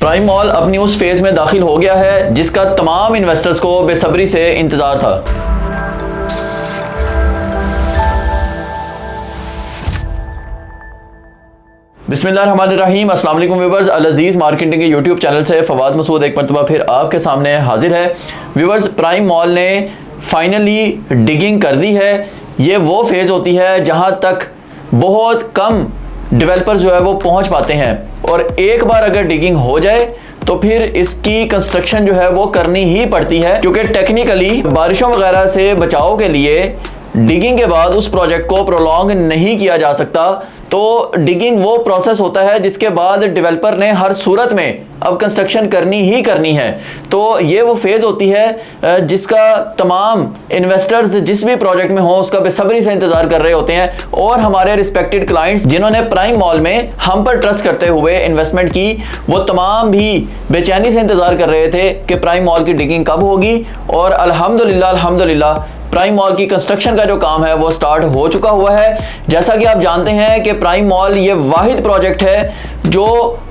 Prime mall अपनी उस phase में दाखिल हो गया है जिसका तमाम इन्वेस्टर्स को बेसब्री से इंतजार था। बिस्मिल्लाहिर्रहमानिर्रहीम। अस्सलाम वालेकुम व्यूवर्स, अल अज़ीज़ मार्केटिंग के यूट्यूब चैनल से फवाद मसूद एक मरतबा फिर आपके सामने हाजिर है। व्यूवर्स, प्राइम मॉल ने फाइनली डिगिंग कर दी है। ये वो फेज़ होती है जहां तक बहुत कम डेवलपर्स जो है वो पहुंच पाते हैं, और एक बार अगर डिगिंग हो जाए तो फिर इसकी कंस्ट्रक्शन जो है वो करनी ही पड़ती है, क्योंकि टेक्निकली बारिशों वगैरह से बचाव के लिए डिगिंग के बाद उस प्रोजेक्ट को प्रोलॉन्ग नहीं किया जा सकता। तो डिगिंग वो प्रोसेस होता है जिसके बाद डेवलपर ने हर सूरत में अब कंस्ट्रक्शन करनी ही करनी है। तो ये वो फेज़ होती है जिसका तमाम इन्वेस्टर्स जिस भी प्रोजेक्ट में हो उसका बेसब्री से इंतज़ार कर रहे होते हैं, और हमारे रिस्पेक्टेड क्लाइंट्स जिन्होंने प्राइम मॉल में हम पर ट्रस्ट करते हुए इन्वेस्टमेंट की, वो तमाम भी बेचैनी से इंतज़ार कर रहे थे कि प्राइम मॉल की डिगिंग कब होगी। और अल्हम्दुलिल्लाह प्राइम मॉल की कंस्ट्रक्शन का जो काम है वो स्टार्ट हो चुका हुआ है। जैसा कि आप जानते हैं कि प्राइम मॉल ये वाहिद प्रोजेक्ट है जो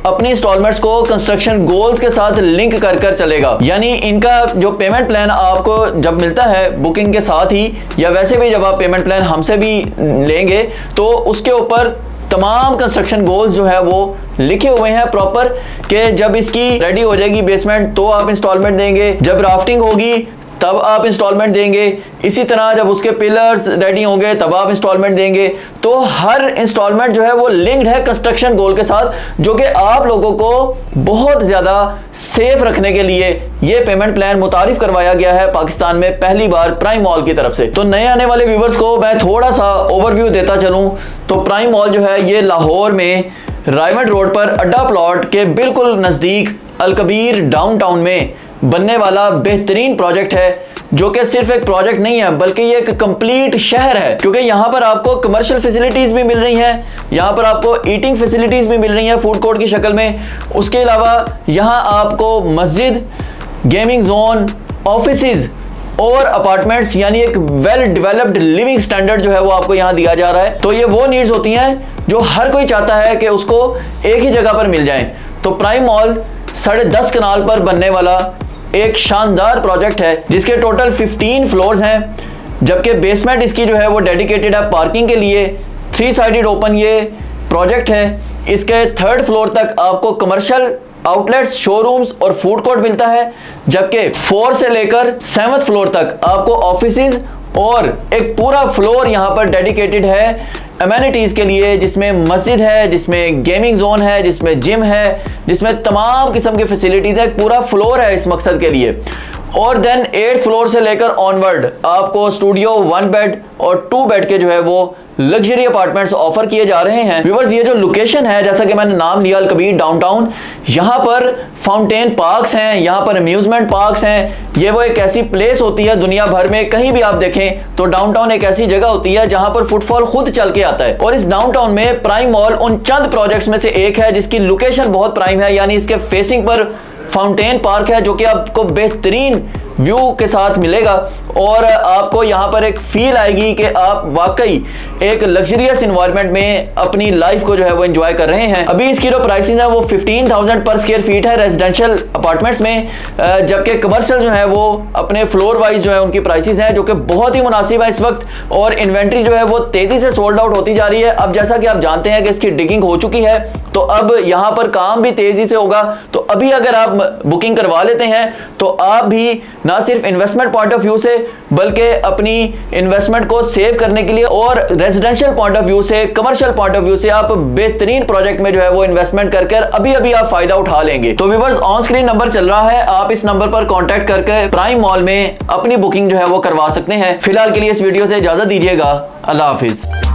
अपनी इंस्टॉलमेंट्स को कंस्ट्रक्शन गोल्स के साथ लिंक कर चलेगा। यानी इनका जो पेमेंट प्लान आपको जब मिलता है बुकिंग के साथ ही, या वैसे भी जब आप पेमेंट प्लान हमसे भी लेंगे तो उसके ऊपर तमाम कंस्ट्रक्शन गोल्स जो है वो लिखे हुए हैं प्रॉपर, कि जब इसकी रेडी हो जाएगी बेसमेंट तो आप इंस्टॉलमेंट देंगे, जब राफ्टिंग होगी तब आप इंस्टॉलमेंट देंगे, इसी तरह जब उसके पिलर्स रेडी होंगे तब आप इंस्टॉलमेंट देंगे। तो हर इंस्टॉलमेंट जो है वो लिंक्ड है कंस्ट्रक्शन गोल के साथ, जो कि आप लोगों को बहुत ज़्यादा सेफ रखने के लिए ये पेमेंट प्लान मुतारिफ करवाया गया है पाकिस्तान में पहली बार प्राइम मॉल की तरफ से। तो नए आने वाले व्यूवर्स को मैं थोड़ा सा ओवरव्यू देता चलूँ तो प्राइम मॉल जो है ये लाहौर में रायमंड रोड पर अड्डा प्लॉट के बिल्कुल नज़दीक अलकबीर डाउनटाउन में बनने वाला बेहतरीन प्रोजेक्ट है, जो कि सिर्फ एक प्रोजेक्ट नहीं है बल्कि ये एक कंप्लीट शहर है। क्योंकि यहाँ पर आपको कमर्शियल फैसिलिटीज़ भी मिल रही हैं, यहाँ पर आपको ईटिंग फैसिलिटीज़ भी मिल रही हैं फूड कोर्ट की शक्ल में। उसके अलावा यहाँ आपको मस्जिद, गेमिंग जोन, ऑफिसेज और अपार्टमेंट्स, यानी एक वेल डेवलप्ड लिविंग स्टैंडर्ड जो है वो आपको यहाँ दिया जा रहा है। तो ये वो नीड्स होती हैं जो हर कोई चाहता है कि उसको एक ही जगह पर मिल जाए। तो प्राइम मॉल 10.5 कनाल पर बनने वाला एक शानदार प्रोजेक्ट है जिसके टोटल 15 फ्लोर्स हैं, जबकि बेसमेंट इसकी जो है वो डेडिकेटेड है पार्किंग के लिए। 3 साइडेड ओपन ये प्रोजेक्ट है। इसके 3rd फ्लोर तक आपको कमर्शियल आउटलेट्स, शोरूम्स और फूड कोर्ट मिलता है, जबकि 4 से लेकर 7th फ्लोर तक आपको ऑफिसेज और एक पूरा फ्लोर यहाँ पर डेडिकेटेड है अमेनिटीज़ के लिए, जिसमें मस्जिद है, जिसमें गेमिंग जोन है, जिसमें जिम है, जिसमें तमाम किस्म की फैसिलिटीज़ है। एक पूरा फ्लोर है इस मकसद के लिए। और देन 8th फ्लोर से लेकर ऑनवर्ड आपको स्टूडियो 1 बेड और 2 बेड के जो है वो लग्जरी अपार्टमेंट्स ऑफर किए जा रहे हैं। व्यूअर्स, ये जो लोकेशन है जैसा कि मैंने नाम लिया अलकबीर डाउनटाउन, यहाँ पर फाउंटेन पार्क्स हैं, यहाँ पर अम्यूजमेंट पार्क्स हैं। ये वो एक ऐसी प्लेस होती है दुनिया भर में कहीं भी आप देखें तो डाउनटाउन एक ऐसी जगह होती है जहाँ पर फुटफॉल खुद चल के आता है। और इस डाउनटाउन में प्राइम मॉल उन चंद प्रोजेक्ट्स में से एक है जिसकी लोकेशन बहुत प्राइम है। यानी इसके फेसिंग पर फाउंटेन पार्क है जो कि आपको बेहतरीन व्यू के साथ मिलेगा, और आपको यहाँ पर एक फील आएगी कि आप वाकई एक लग्जरियस इन्वायरमेंट में अपनी लाइफ को जो है वो एंजॉय कर रहे हैं। अभी इसकी जो प्राइसिंग है वो 15,000 पर स्क्वायर फीट है रेजिडेंशियल अपार्टमेंट्स में, जबकि कमर्शियल जो है वो अपने फ्लोर वाइज जो है उनकी प्राइसेस हैं जो कि बहुत ही मुनासिब है इस वक्त। और इन्वेंट्री जो है वो तेजी से सोल्ड आउट होती जा रही है। अब जैसा कि आप जानते हैं कि इसकी डिगिंग हो चुकी है, तो अब यहाँ पर काम भी तेजी से होगा। तो अभी अगर आप बुकिंग करवा लेते हैं तो आप भी ना सिर्फ इन्वेस्टमेंट पॉइंट ऑफ व्यू से बल्कि अपनी इन्वेस्टमेंट को सेव करने के लिए और रेजिडेंशियल पॉइंट ऑफ व्यू से, कमर्शियल पॉइंट ऑफ व्यू से आप बेहतरीन प्रोजेक्ट में जो है वो इन्वेस्टमेंट करके अभी आप फायदा उठा लेंगे। तो व्यूअर्स, ऑन स्क्रीन नंबर चल रहा है, आप इस नंबर पर कॉन्टैक्ट करके प्राइम मॉल में अपनी बुकिंग जो है वो करवा सकते हैं। फिलहाल के लिए इस वीडियो से इजाजत दीजिएगा। अल्लाह हाफिज।